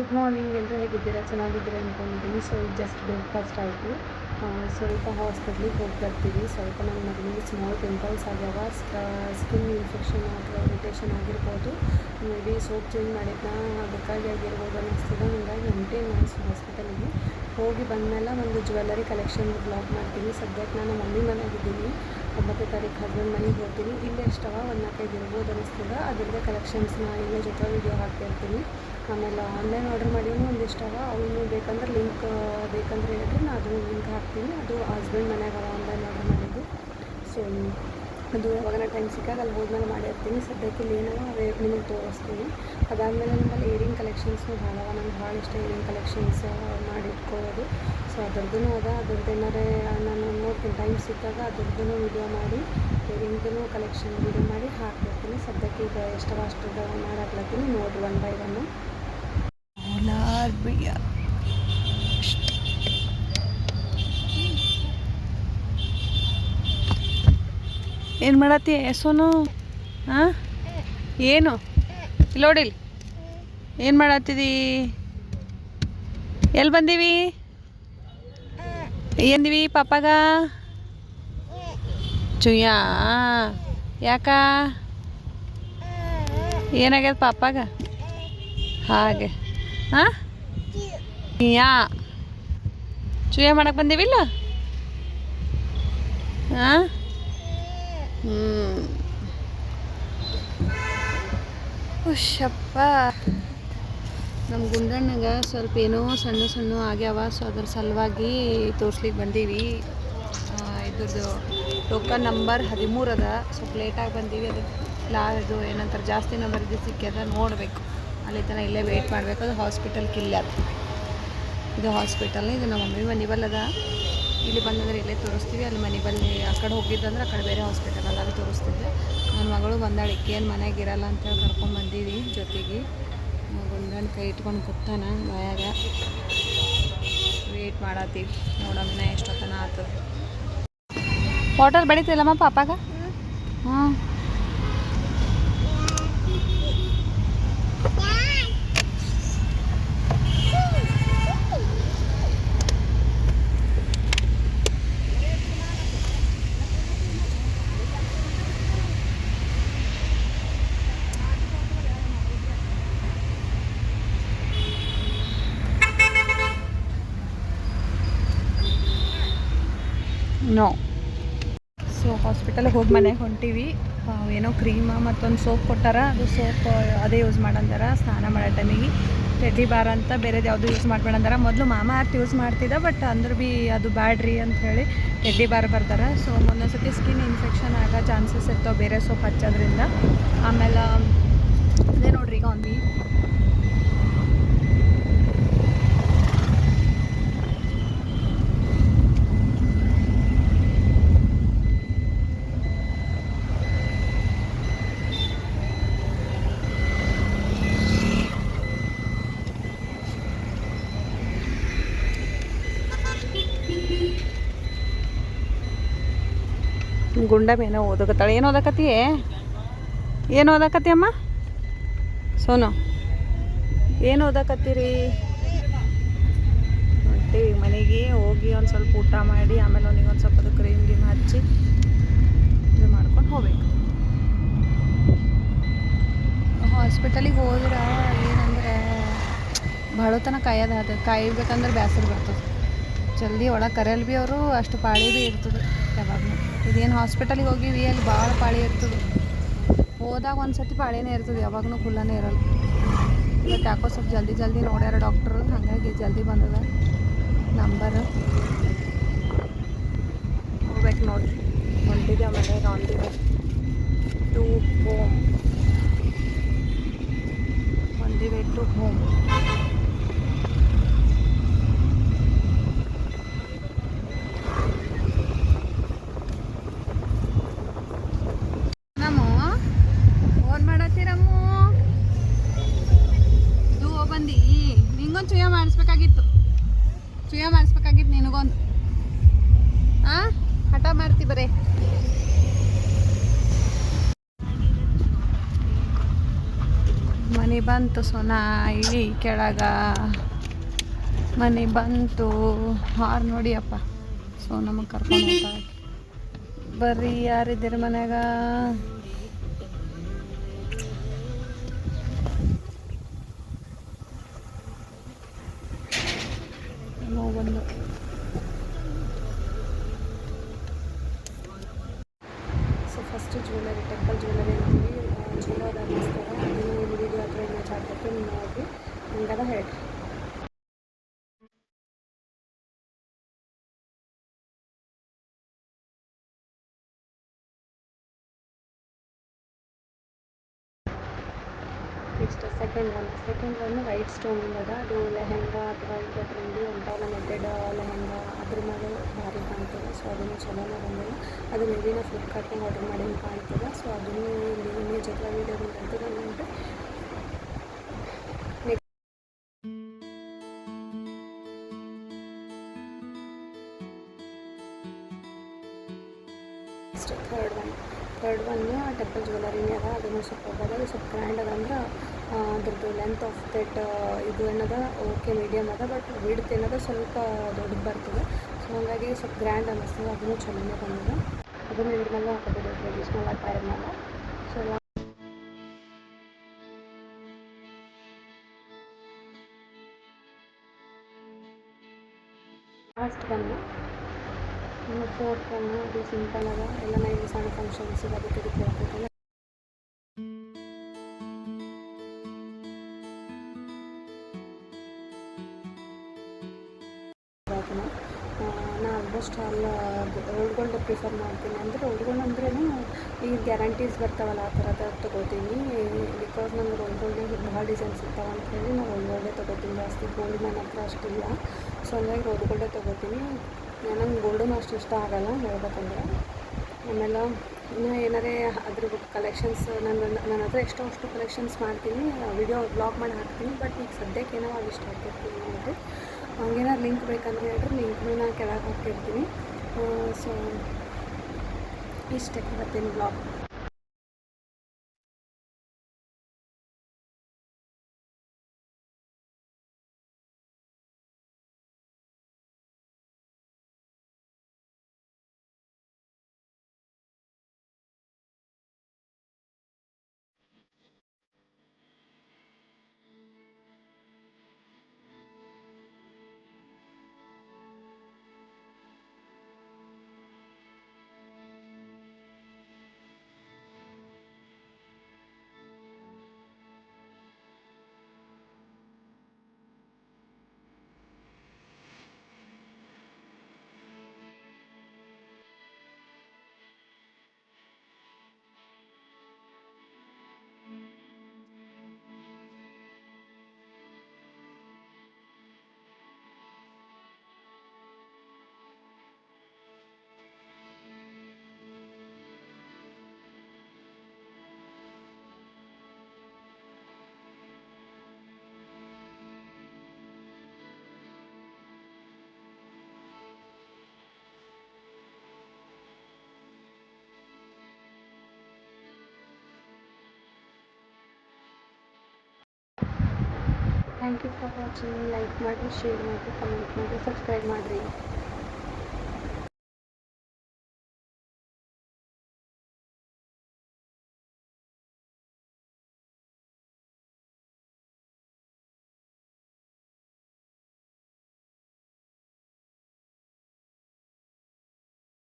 Good morning, ಎಲ್ಲರೂ ಹೇಗಿದ್ದೀರಾ? ಚೆನ್ನಾಗಿದ್ದೀರಾ ಅಂದ್ಕೊಂಡಿದ್ದೀನಿ. ಸೊ ಈಗ ಜಸ್ಟ್ ಬ್ರೇಕ್ಫಾಸ್ಟ್ ಆಯಿತು. ಸ್ವಲ್ಪ ಹಾಸ್ಪಿಟ್ಲಿಗೆ ಹೋಗಿ ಬರ್ತೀವಿ. ಸ್ವಲ್ಪ ನನ್ನ ಮಗನಿಗೆ ಸ್ಮಾಲ್ ಪಿಂಪಲ್ಸ್ ಆಗ್ಯಾವ. ಸ್ಕಿನ್ ಇನ್ಫೆಕ್ಷನ್ ಅಥವಾ ಇರಿಟೇಷನ್ ಆಗಿರ್ಬೋದು. ಮೇ ಬಿ ಸೋಪ್ ಚೇಂಜ್ ಮಾಡಿದ್ನ ಅದಕ್ಕಾಗಿ ಆಗಿರ್ಬೋದು ಅನ್ನಿಸ್ತದೆ. ಹಾಗಾಗಿ ಹೊಂಟೇನು ಹಾಸ್ಪಿಟಲಿಗೆ ಹೋಗಿ ಬಂದಮೇಲೆ ಒಂದು ಜ್ಯುವೆಲ್ಲರಿ ಕಲೆಕ್ಷನ್ ಬ್ಲಾಗ್ ಮಾಡ್ತೀನಿ. ಸದ್ಯಕ್ಕೆ ನಾನು ಮಮ್ಮಿ ಮನೆಯಾಗಿದ್ದೀನಿ. 9ನೇ ತಾರೀಕು ಹಸ್ಬೆಂಡ್ ಮನೆಗೆ ಹೋಗ್ತೀನಿ. ಇಲ್ಲೇ ಎಷ್ಟವ 1-4 ಇರ್ಬೋದು ಅನ್ನಿಸ್ತದೆ. ಅದರದ್ದೇ ಕಲೆಕ್ಷನ್ಸ್ನ ಇಲ್ಲೇ ಜೊತೆ ವೀಡಿಯೋ ಹಾಕ್ತಿರ್ತೀನಿ. ಆಮೇಲೆ ಆನ್ಲೈನ್ ಆರ್ಡರ್ ಮಾಡಿನೂ ಒಂದಿಷ್ಟವ. ಅವನು ಬೇಕಂದ್ರೆ ಲಿಂಕ್ ಬೇಕಂದ್ರೆ ಹೇಳಿದ್ರೆ ನಾನು ಅದನ್ನು ಲಿಂಕ್ ಹಾಕ್ತೀನಿ. ಅದು ಹಸ್ಬೆಂಡ್ ಮನೆಯಾಗ ಆನ್ಲೈನ್ ಆರ್ಡರ್ ಮಾಡಿದ್ದು. ಸೊ ಅದು ಯಾವಾಗ ಟೈಮ್ ಸಿಕ್ಕಾಗ ಅಲ್ಲಿ ಹೋದ್ಮೇಲೆ ಮಾಡಿರ್ತೀನಿ. ಸದ್ಯಕ್ಕೆ ಇಲ್ಲಿ ಏನವ ಅವೇ ನಿಮಗೆ ತೋರಿಸ್ತೀನಿ. ಅದಾದಮೇಲೆ ನಮ್ಮಲ್ಲಿ ಏರಿಂಗ್ ಕಲೆಕ್ಷನ್ಸ್ನು ಭಾಳ ಅವ. ನಂಗೆ ಭಾಳ ಇಷ್ಟ ಏರಿಂಗ್ ಕಲೆಕ್ಷನ್ಸ್ ಮಾಡಿಟ್ಕೊಳ್ಳೋದು. ಸೊ ಅದ್ರದ್ದು ಅದ್ರದ್ದು ಏನಾರೇ ನಾನು ನೋಡ್ತೀನಿ ಟೈಮ್ ಸಿಕ್ಕಾಗ ಅದ್ರದ್ದು ವೀಡಿಯೋ ಮಾಡಿ ಏರಿಂಗ್ದು ಕಲೆಕ್ಷನ್ ವೀಡಿಯೋ ಮಾಡಿ ಹಾಕ್ಬಿಡ್ತೀನಿ. ಸದ್ಯಕ್ಕೆ ಈಗ ಎಷ್ಟವ ಅಷ್ಟು ಮಾಡಾಕ್ಲತ್ತೀನಿ. ನೋಡಿರಿ 1 by 1. ಏನು ಮಾಡತ್ತಿ ಸೋನು? ಹಾಂ, ಏನು ಇಲ್ಲಿ ನೋಡಿಲ್ಲಿ ಏನು ಮಾಡತ್ತಿದಿ? ಎಲ್ಲಿ ಬಂದೀವಿ? ಎಂದಿವಿ ಪಾಪಾಗ? ಚುಯ್ಯ ಯಾಕ ಏನಾಗ್ಯದ ಪಾಪಾಗ? ಹಾಗೆ ಹಾಂ, ಯಾ ಚುಯ್ಯ ಮಾಡಕ್ಕೆ ಬಂದೀವಿಲ್ಲ? ಹಾಂ, ಹುಷಪ್ಪ. ನಮ್ಮ ಗುಂಡಣ್ಣಗೆ ಸ್ವಲ್ಪ ಏನೋ ಸಣ್ಣ ಸಣ್ಣ ಆಗ್ಯಾವ. ಸೊ ಅದ್ರ ಸಲುವಾಗಿ ತೋರ್ಸ್ಲಿಕ್ಕೆ ಬಂದೀವಿ. ಇದ್ರದ್ದು ಟೋಕನ್ ನಂಬರ್ 13 ಅದ. ಸ್ವಲ್ಪ ಲೇಟಾಗಿ ಬಂದೀವಿ. ಅದಕ್ಕೆ ಇದು ಏನಂತಾರೆ ಜಾಸ್ತಿ ನಂಬರ್ ಇದು ಸಿಕ್ಕ್ಯದ. ನೋಡಬೇಕು, ಅಲ್ಲಿ ತನಕ ಇಲ್ಲೇ ವೆಯ್ಟ್ ಮಾಡಬೇಕು. ಅದು ಹಾಸ್ಪಿಟಲ್ ಕಿಲ್ಲ. ಇದು ಹಾಸ್ಪಿಟಲ್. ಇದು ನಮ್ಮ ಮಮ್ಮಿ ಮನೆ ಬಲ್ಲದ. ಇಲ್ಲಿ ಬಂದಂದ್ರೆ ಇಲ್ಲೇ ತೋರಿಸ್ತೀವಿ. ಅಲ್ಲಿ ಮನೆ ಬಲ್ಲಿ ಆ ಕಡೆ ಹೋಗಿದ್ದಂದ್ರೆ ಆ ಕಡೆ ಬೇರೆ ಹಾಸ್ಪಿಟಲ್ ಅದ, ಅಲ್ಲಿ ತೋರಿಸ್ತಿದ್ದೆ. ನನ್ನ ಮಗಳು ಬಂದಾಳೆ. ಏನು ಮನೆಯಾಗ ಇರಲ್ಲ ಅಂತೇಳಿ ಕರ್ಕೊಂಡು ಬಂದೀವಿ ಜೊತೆಗೆ. ಗುಂಡಣ್ಣ ಕೈ ಇಟ್ಕೊಂಡು ಕೂತಾನ ಬಾಯಾಗ. ವೇಟ್ ಮಾಡತ್ತೀವಿ, ನೋಡೋಣ ಎಷ್ಟೊತ್ತನ ಆಗ್ತದೆ. ವಾಟರ್ ಬೆಳೀತಿಲ್ಲಮ್ಮ ಪಾಪಾಗ? ಹ್ಞೂ, ನೋ. ಸೊ ಹಾಸ್ಪಿಟಲ್ಗೆ ಹೋಗಿ ಮನೆಗೆ ಹೊಂಟೀವಿ. ಏನೋ ಕ್ರೀಮ ಮತ್ತೊಂದು ಸೋಪ್ ಕೊಟ್ಟಾರ. ಅದು ಸೋಪ್ ಅದೇ ಯೂಸ್ ಮಾಡಂದಾರ ಸ್ನಾನ ಮಾಡೋ ಟೈಮಿಗೆ. ಟೆಡ್ಡಿ ಬಾರ್ ಅಂತ ಬೇರೆದು ಯಾವುದು ಯೂಸ್ ಮಾಡಬೇಡಂದಾರ. ಮೊದಲು ಮಾಮಾ ಅರ್ತ್ ಯೂಸ್ ಮಾಡ್ತಿದ್ದ, ಬಟ್ ಅಂದ್ರೆ ಭೀ ಅದು ಬ್ಯಾಡ್ರಿ ಅಂತ ಹೇಳಿ ಟೆಡ್ಡಿ ಬಾರ್ ಬರ್ತಾರೆ. ಸೊ ಒಂದೊಂದು ಸತಿ ಸ್ಕಿನ್ ಇನ್ಫೆಕ್ಷನ್ ಆಗೋ ಚಾನ್ಸಸ್ ಇರ್ತಾವೆ ಬೇರೆ ಸೋಪ್ ಹಚ್ಚೋದ್ರಿಂದ. ಆಮೇಲೆ ಅದೇ ನೋಡ್ರಿ ಈಗ ಒಂದು ಗುಂಡಮ್ಮ ಏನೋ ಓದಕತ್ತಾಳೆ. ಏನು ಓದಕತ್ತಿ? ಏನು ಓದಕತ್ತಿ ಅಮ್ಮ? ಸೋನು ಏನು ಓದಕತ್ತೀರಿ? ಹೊಂಟೀವಿ ಮನೆಗೆ. ಹೋಗಿ ಒಂದು ಸ್ವಲ್ಪ ಊಟ ಮಾಡಿ ಆಮೇಲೆ ಅವನಿಗೆ ಒಂದು ಸ್ವಲ್ಪ ಅದು ಕ್ರೀಮ್ ಗೀಮ್ ಹಚ್ಚಿ ಇದು ಮಾಡ್ಕೊಂಡು ಹೋಗ್ಬೇಕು. ಹಾಸ್ಪಿಟಲಿಗೆ ಹೋದ್ರೆ ಏನಂದ್ರೆ ಭಾಳ ತನಕ ಕಾಯೋದು. ಅದು ಕಾಯ್ಬೇಕಂದ್ರೆ ಬೇಸರ ಬರ್ತದೆ. ಜಲ್ದಿ ಒಳಗೆ ಕರೆಯಲ್ ಭೀ ಅವರು ಅಷ್ಟು ಪಾಳಿ ಭೀ ಇರ್ತದೆ ಯಾವಾಗಲೂ. ಇದೇನು ಹಾಸ್ಪಿಟಲಿಗೆ ಹೋಗಿವಿ, ಅಲ್ಲಿ ಭಾಳ ಪಾಳಿ ಇರ್ತದೆ. ಹೋದಾಗ ಒಂದು ಸತಿ ಪಾಳಿನೇ ಇರ್ತದೆ, ಯಾವಾಗಲೂ ಖುಲ್ಲನೇ ಇರಲ್ಲ. ಇವತ್ತು ಯಾಕೋ ಸ್ವಲ್ಪ ಜಲ್ದಿ ನೋಡ್ಯಾರ ಡಾಕ್ಟ್ರು, ಹಾಗಾಗಿ ಜಲ್ದಿ ಬಂದದ ನಂಬರ್. ಹೋಗ್ಬೇಕು ನೋಡಿರಿ. ಹೊಂಟಿದ್ದೆ ಮನೆಗೆ ಹೊಂಟಿದ್ದೆ ಟು ಹೋಮ್. ಹೊಂದಿವೆ ಟು ಹೋಮ್. ಚುಯ್ಯ ಮಾಡಿಸ್ಬೇಕಾಗಿತ್ತು ನಿನಗೊಂದು. ಹಠ ಮಾಡ್ತಿ ಬರೇ. ಮನೆ ಬಂತು ಸೋನಾ ಇಳಿ ಕೆಳಗ ಮನೆ ಬಂತು ಹಾರ್ ನೋಡಿಯಪ್ಪ ಸೋನಮ್ಮ ಕರ್ಕೊಂಡು ಹೋಗ್ತಾಳೆ. ಬರ್ರಿ ಯಾರಿದ್ದೀರಿ ಮನ್ಯಾಗ? ನಾವು ಬಂದು so first jewellery temple jewellery ಅಂತೀವಿ, ಚಲೋ ಅದ ಅನ್ನಿಸ್ತಾರ. ಅದನ್ನು ವಿಡಿಯೋ ಹತ್ರ ಇಮೇಜ್ ಹಾಕ್ಬೇಕು, ನೋಡಿ ಹಂಗದ ಹೇಳ್ರಿ. Next second one white stoning ಅದ. ಅದು ಲೆಹೆಂಗಾ ಅಥವಾ ಈಗ ಟ್ರೆಂಡಿ ಅಂತಾವಲ್ಲ ನೆಟ್ಟೆಡ್ ಲೆಹೆಂಗಾ, ಅದ್ರ ಮೇಲೆ ಭಾರಿ ಕಾಣ್ತದೆ. ಸೊ ಅದನ್ನು ಚಲೋನೇ ಬಂದಿಲ್ಲ. ಅದು ಮೇಬಿ ನಾವು ಫ್ಲಿಪ್ಕಾರ್ಟ್ನಾಗ ಆರ್ಡರ್ ಮಾಡಿ ಕಾಣ್ತದೆ. ಸೊ ಅದನ್ನು ಇಲ್ಲಿ ಇಮೇಜ್ ಅಥವಾ ವೀಡಿಯೋ ಅಂತದೆ ನೋಡಿರಿ. ನೆಕ್ಸ್ಟ್ ಥರ್ಡ್ ಒನ್ ಟೆಂಪಲ್ ಜ್ಯುವೆಲರಿನೇ ಅದ. ಅದನ್ನು ಸ್ವಲ್ಪ ಅದು ಸ್ವಲ್ಪ ಗ್ರ್ಯಾಂಡ್ ಅದ. ಅಂದ್ರೆ ಅದ್ರದ್ದು ಲೆಂತ್ ಆಫ್ ದಟ್ ಇದು ಏನದ ಓಕೆ ಮೀಡಿಯಮ್ ಅದ, ಬಟ್ ವಿಡ್ತ್ ಏನದ ಸ್ವಲ್ಪ ದೊಡ್ಡದು ಬರ್ತದೆ. ಸೊ ಹಾಗಾಗಿ ಸ್ವಲ್ಪ ಗ್ರ್ಯಾಂಡ್ ಅನ್ನಿಸ್ತದೆ. ಅದನ್ನು ಚಲೋನೇ ಬಂದಿದೆ. ಅದನ್ನು ಇದ್ರ ಮೇಲೆ ಹಾಕೋಬೋದು ಟ್ರೆಡಿಷ್ನಲ್ ಅಟೈರ್ ಮೇಲೆ. ಸೊ ಲಾಸ್ಟ್ ಒನ್ನು ಇನ್ನು ಫೋರ್ತ್ ಒನ್ನು ಅದು ಸಿಂಪಲ್ ಅದ. ಎಲ್ಲ ನೈಟ್ ಸಣ್ಣ ಫಂಕ್ಷನ್ಸಿಗೆ ಅದಕ್ಕೆ ಹೋಗ್ತೈತಲ್ಲ. ನಾನು ಆಲ್ಮೋಸ್ಟ್ ಅಲ್ಲ ರೋಲ್ಡ್ ಗೋಲ್ಡ್ ಪ್ರಿಫರ್ ಮಾಡ್ತೀನಿ. ಅಂದರೆ ರೋಲ್ಡ್ ಗೋಲ್ಡ್ ಅಂದ್ರೂ ಈಗ ಗ್ಯಾರಂಟೀಸ್ ಬರ್ತಾವಲ್ಲ ಆ ಥರದ ತೊಗೋತೀನಿ. ಬಿಕಾಸ್ ನಂಗೆ ರೋಲ್ಡ್ ಗೋಲ್ಡ್ ಭಾಳ ಡಿಸೈನ್ಸ್ ಇರ್ತಾವೆ ಅಂತ ಹೇಳಿ ನಾನು ರೋಲ್ಡ್ ಗೋಲ್ಡೇ ತೊಗೋತೀನಿ ಜಾಸ್ತಿ. ಗೋಲ್ಡ್ ನನ್ನ ಹತ್ರ ಅಷ್ಟಿಲ್ಲ. ಸೊ ಹಂಗಾಗಿ ರೋಲ್ಡ್ ಗೋಲ್ಡೇ ತೊಗೋತೀನಿ. ನಂಗೆ ಗೋಲ್ಡೂ ಅಷ್ಟು ಇಷ್ಟ ಆಗೋಲ್ಲ ಹೇಳ್ಬೇಕಂದ್ರೆ. ಆಮೇಲೆ ಇನ್ನೂ ಏನಾರೇ ಅದ್ರ ಕಲೆಕ್ಷನ್ಸ್ ನನ್ನ ಹತ್ರ ಅಷ್ಟು ಕಲೆಕ್ಷನ್ಸ್ ಮಾಡ್ತೀನಿ, ವಿಡಿಯೋ ಬ್ಲಾಗ್ ಮಾಡಿ ಹಾಕ್ತೀನಿ. ಬಟ್ ಈಗ ಸದ್ಯಕ್ಕೆ ಏನೋ ಅದು ಇಷ್ಟ ಆಗ್ತಿರ್ತೀನಿ ನೋಡಿರಿ. ಹಂಗೇನಾದ್ರು ಲಿಂಕ್ ಬೇಕಂತ ಹೇಳಿದ್ರೆ ಲಿಂಕ್ನೂ ನಾನು ಕೆಳಗೆ ಹಾಕಿರ್ತೀನಿ. ಸೊ ಇಷ್ಟೇ ಇವತ್ತಿನ blog. Thank you for watching. Like ಮಾಡಿರಿ, ಶೇರ್ ಮಾಡಿರಿ, ಕಮೆಂಟ್ ಮಾಡಿರಿ, ಸಬ್ಸ್ಕ್ರೈಬ್ ಮಾಡಿರಿ.